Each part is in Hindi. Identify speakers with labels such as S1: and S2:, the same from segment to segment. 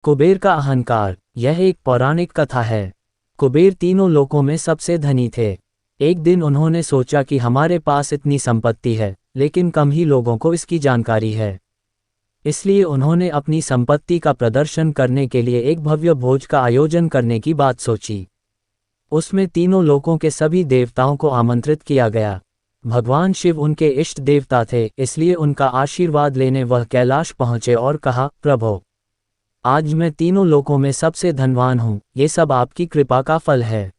S1: कुबेर का अहंकार। यह एक पौराणिक कथा है। कुबेर तीनों लोकों में सबसे धनी थे। एक दिन उन्होंने सोचा कि हमारे पास इतनी संपत्ति है, लेकिन कम ही लोगों को इसकी जानकारी है। इसलिए उन्होंने अपनी संपत्ति का प्रदर्शन करने के लिए एक भव्य भोज का आयोजन करने की बात सोची। उसमें तीनों लोकों के सभी देवताओं को आमंत्रित किया गया। भगवान शिव उनके इष्ट देवता थे, इसलिए उनका आशीर्वाद लेने वह कैलाश पहुँचे और कहा, प्रभो, आज मैं तीनों लोकों में सबसे धनवान हूँ, ये सब आपकी कृपा का फल है।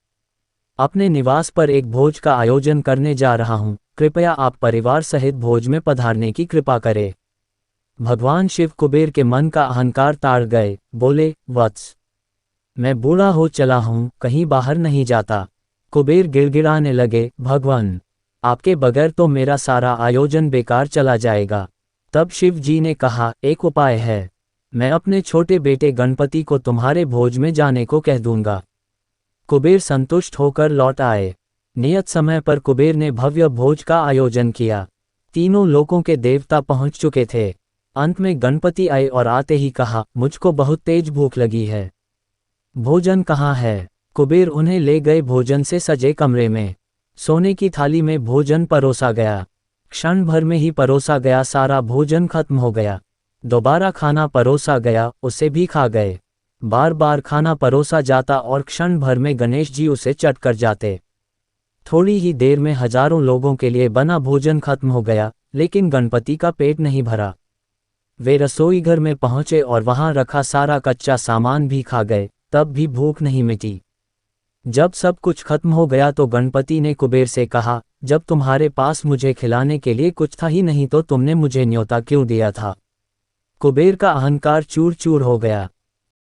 S1: अपने निवास पर एक भोज का आयोजन करने जा रहा हूँ, कृपया आप परिवार सहित भोज में पधारने की कृपा करें। भगवान शिव कुबेर के मन का अहंकार ताड़ गए, बोले, वत्स, मैं बूढ़ा हो चला हूँ, कहीं बाहर नहीं जाता। कुबेर गिड़गिड़ाने लगे, भगवान, आपके बगैर तो मेरा सारा आयोजन बेकार चला जाएगा। तब शिव जी ने कहा, एक उपाय है, मैं अपने छोटे बेटे गणपति को तुम्हारे भोज में जाने को कह दूंगा। कुबेर संतुष्ट होकर लौट आए। नियत समय पर कुबेर ने भव्य भोज का आयोजन किया। तीनों लोकों के देवता पहुंच चुके थे। अंत में गणपति आए और आते ही कहा, मुझको बहुत तेज भूख लगी है, भोजन कहाँ है? कुबेर उन्हें ले गए भोजन से सजे कमरे में। सोने की थाली में भोजन परोसा गया। क्षण भर में ही परोसा गया सारा भोजन खत्म हो गया। दोबारा खाना परोसा गया, उसे भी खा गए। बार बार खाना परोसा जाता और क्षण भर में गणेश जी उसे चट कर जाते। थोड़ी ही देर में हजारों लोगों के लिए बना भोजन खत्म हो गया, लेकिन गणपति का पेट नहीं भरा। वे रसोई घर में पहुंचे और वहां रखा सारा कच्चा सामान भी खा गए, तब भी भूख नहीं मिटी। जब सब कुछ खत्म हो गया तो गणपति ने कुबेर से कहा, जब तुम्हारे पास मुझे खिलाने के लिए कुछ था ही नहीं तो तुमने मुझे न्योता क्यों दिया था? कुबेर का अहंकार चूर चूर हो गया।